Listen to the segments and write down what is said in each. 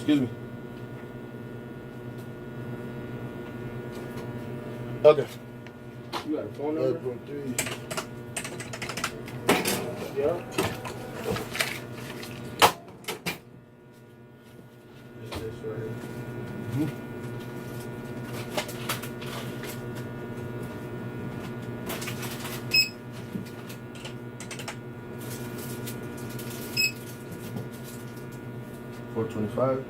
Excuse me. Okay. You got a phone number? 5.3. Yeah. It's this right here. Mm-hmm. $4.25.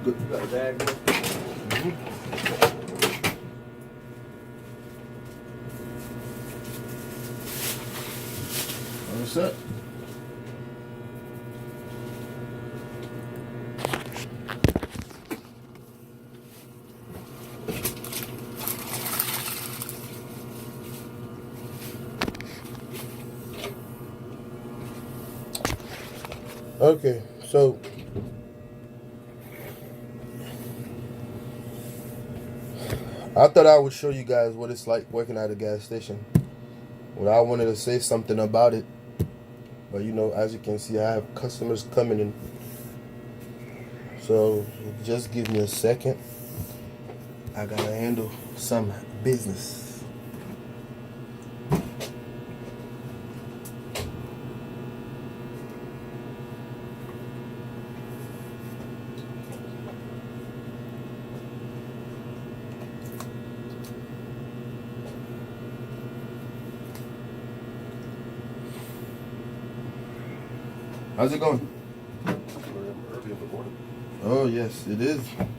Good. You got a bag there? Mm-hmm. All set. Okay, so I thought I would show you guys what it's like working at a gas station. Well, I wanted to say something about it, but you know, as you can see, I have customers coming in. So just give me a second. I gotta handle some business. How's it going? Early in the morning. Oh yes, it is. And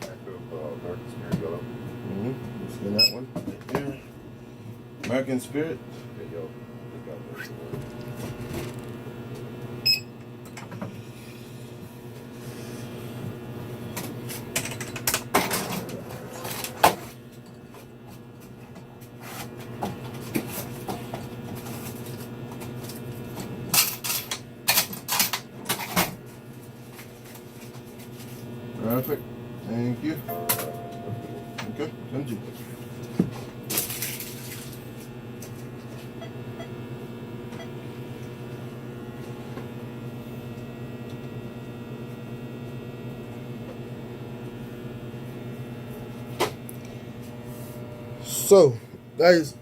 active American Spirit yellow. Let's get that one right here. American Spirit. Yeah, yo. They got American one. Perfect. Thank you. Okay, thank you. So, guys,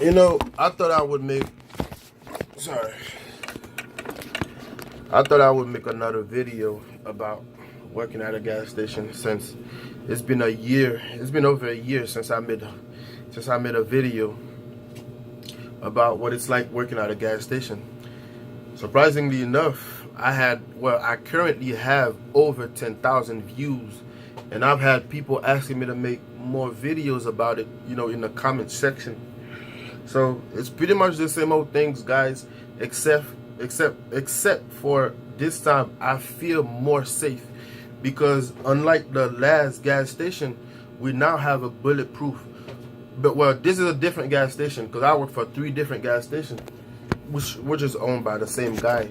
you know, I thought I would make another video about working at a gas station since it's been a year. It's been over a year since I made a video about what it's like working at a gas station. Surprisingly enough, I currently have over 10,000 views, and I've had people asking me to make more videos about it, you know, in the comment section. So it's pretty much the same old things, guys, except for this time I feel more safe, because unlike the last gas station, we now have a bulletproof. But well, this is a different gas station because I work for 3 different gas stations, which is owned by the same guy.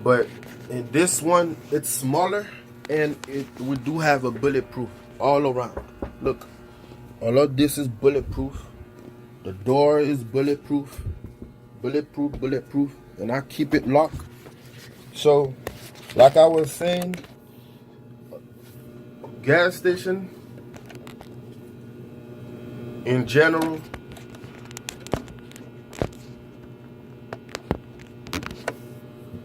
But in this one, it's smaller, and we do have a bulletproof all around. Look, all of this is bulletproof. The door is bulletproof, bulletproof, and I keep it locked. So, like I was saying, gas station in general,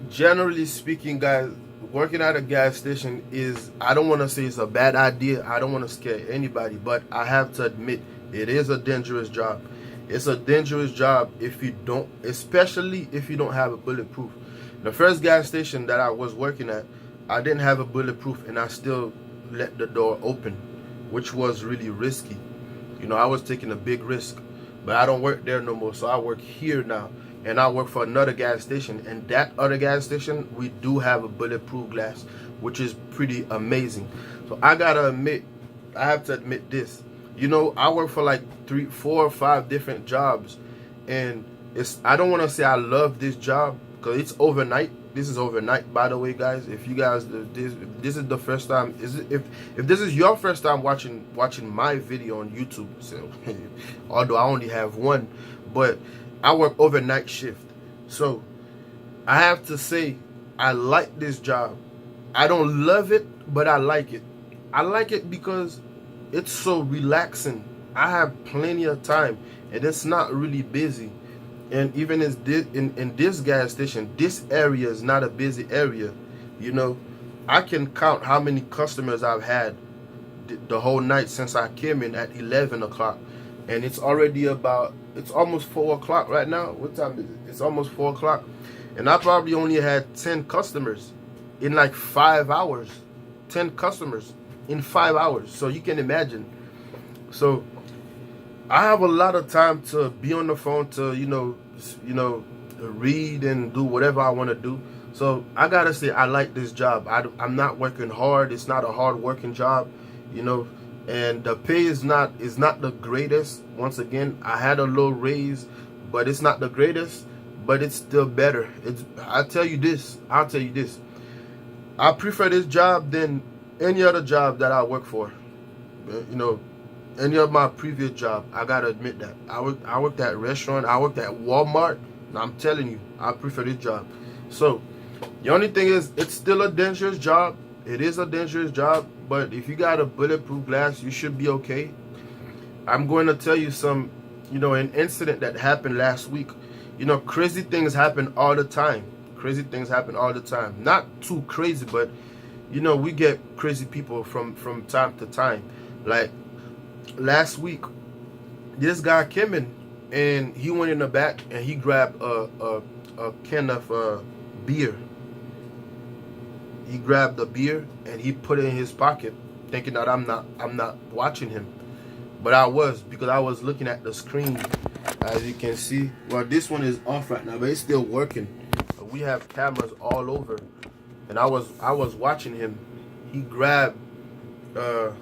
generally speaking, guys, working at a gas station is, I don't want to say it's a bad idea. I don't want to scare anybody, but I have to admit it is a dangerous job. It's a dangerous job especially if you don't have a bulletproof. The first gas station that I was working at, I didn't have a bulletproof, and I still let the door open, which was really risky. You know, I was taking a big risk, but I don't work there no more. So I work here now, and I work for another gas station, and that other gas station, we do have a bulletproof glass, which is pretty amazing. So I have to admit this. You know, I work for like 3, 4, or 5 different jobs, and I don't want to say I love this job because it's overnight. This is overnight, by the way, guys. If you guys, this is the first time, if this is your first time watching my video on YouTube, so although I only have one, but I work overnight shift, so I have to say I like this job. I don't love it, but I like it. I like it because it's so relaxing. I have plenty of time, and it's not really busy. And even in this gas station, this area is not a busy area. You know, I can count how many customers I've had the whole night since I came in at 11 o'clock. And it's already it's almost 4 o'clock right now. What time is it? It's almost 4 o'clock. And I probably only had 10 customers in like 5 hours. 10 customers in 5 hours. So you can imagine. So I have a lot of time to be on the phone to, you know, read and do whatever I want to do. So I gotta say, I like this job. I'm not working hard. It's not a hard working job, you know, and the pay is not the greatest. Once again, I had a low raise, but it's not the greatest, but it's still better. I'll tell you this. I prefer this job than any other job that I work for. You know, any of my previous job, I gotta admit that. I worked at a restaurant, I worked at Walmart, and I'm telling you, I prefer this job. So the only thing is, it's still a dangerous job. It is a dangerous job, but if you got a bulletproof glass, you should be okay. I'm going to tell you some, you know, an incident that happened last week. You know, crazy things happen all the time. Crazy things happen all the time. Not too crazy, but you know, we get crazy people from time to time. Like last week, this guy came in and he went in the back and he grabbed a can of beer. He grabbed the beer and he put it in his pocket, thinking that I'm not watching him, but I was, because I was looking at the screen. As you can see, well, this one is off right now, but it's still working. We have cameras all over, and I was watching him. He grabbed the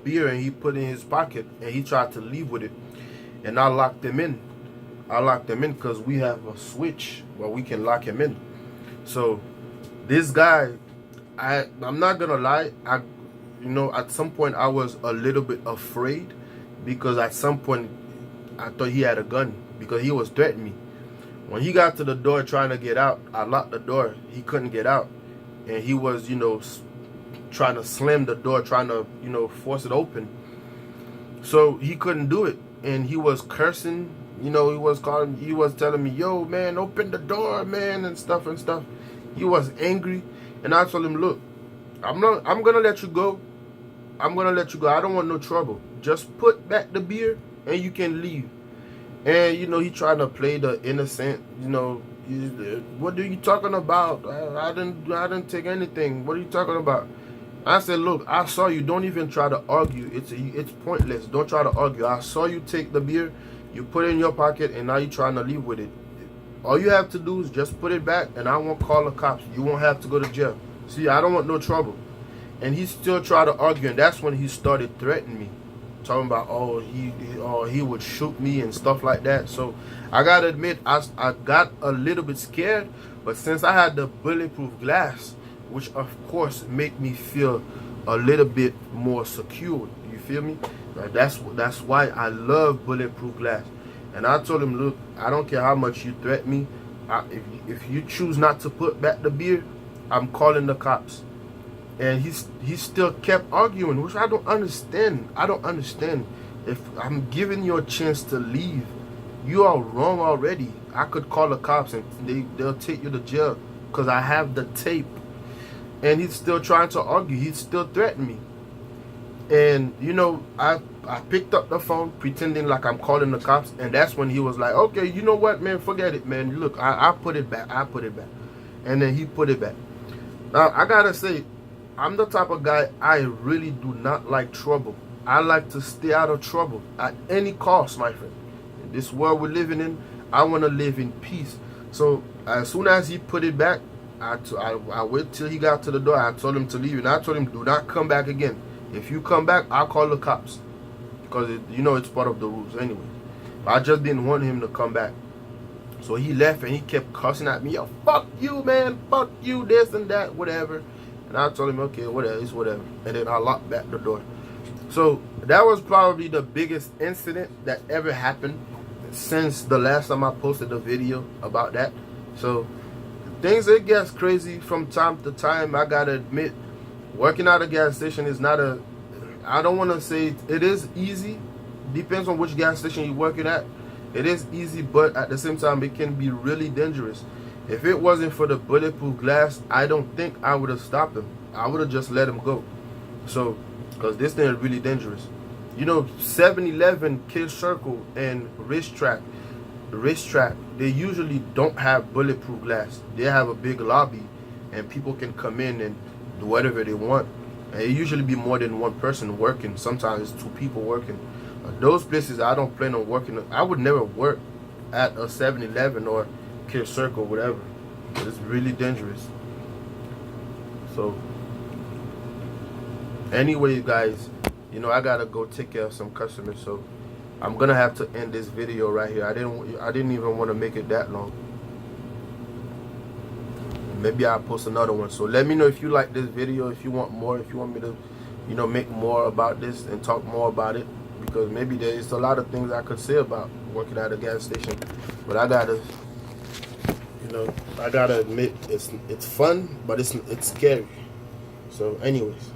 beer and he put it in his pocket and he tried to leave with it, and I locked him in. Because we have a switch where we can lock him in. So this guy, I'm not gonna lie, you know, at some point I was a little bit afraid, because at some point I thought he had a gun, because he was threatening me. When he got to the door trying to get out, I locked the door. He couldn't get out, and he was, you know, trying to slam the door, trying to, you know, force it open. So he couldn't do it, and he was cursing. You know, he was telling me, "Yo, man, open the door, man," and stuff. He was angry, and I told him, "Look, I'm gonna let you go. I don't want no trouble. Just put back the beer, and you can leave." And you know, he trying to play the innocent. You know, what are you talking about? I didn't take anything. What are you talking about? I said, "Look, I saw you. Don't even try to argue. It's pointless. Don't try to argue. I saw you take the beer. You put it in your pocket, and now you're trying to leave with it. All you have to do is just put it back, and I won't call the cops. You won't have to go to jail. See, I don't want no trouble." And he still tried to argue, and that's when he started threatening me, talking about, he would shoot me and stuff like that. So I gotta admit, I got a little bit scared, but since I had the bulletproof glass, which of course made me feel a little bit more secure, you feel me? That's why I love bulletproof glass. And I told him, "Look, I don't care how much you threaten me. If you choose not to put back the beer, I'm calling the cops." And he still kept arguing, which I don't understand. If I'm giving you a chance to leave, you are wrong already. I could call the cops and they'll take you to jail, because I have the tape. And he's still trying to argue. He's still threatening me. And you know, I picked up the phone pretending like I'm calling the cops, and that's when he was like, "Okay, you know what, man, forget it, man. Look, I put it back. And then he put it back. Now I gotta say, I'm the type of guy, I really do not like trouble. I like to stay out of trouble at any cost, my friend. In this world we're living in, I want to live in peace. So as soon as he put it back, I wait till he got to the door. I told him to leave, and I told him, "Do not come back again. If you come back, I'll call the cops." Because, you know, it's part of the rules anyway. But I just didn't want him to come back. So he left and he kept cussing at me. Yo, fuck you, man. Fuck you, this and that, whatever. And I told him, okay, whatever, it's whatever. And then I locked back the door. So that was probably the biggest incident that ever happened since the last time I posted a video about that. So things, it gets crazy from time to time. I gotta admit, working at a gas station is not a, I don't want to say it is easy. Depends on which gas station you're working at. It is easy, but at the same time, it can be really dangerous. If it wasn't for the bulletproof glass, I don't think I would have stopped him. I would have just let him go. So, because this thing is really dangerous. You know, 7-Eleven, Kids Circle, and Racetrack, they usually don't have bulletproof glass. They have a big lobby, and people can come in and do whatever they want. And it usually be more than one person working. Sometimes it's 2 people working. Those places I don't plan on working. I would never work at a 7-Eleven or Kids Circle, whatever. It's really dangerous. So, anyway, guys, you know, I gotta go take care of some customers. So, I'm gonna have to end this video right here. I didn't even want to make it that long. Maybe I'll post another one. So let me know if you like this video, if you want more, if you want me to, you know, make more about this and talk more about it. Because maybe there's a lot of things I could say about working at a gas station, but I gotta, you know, I gotta admit it's fun, but it's scary. So, anyways.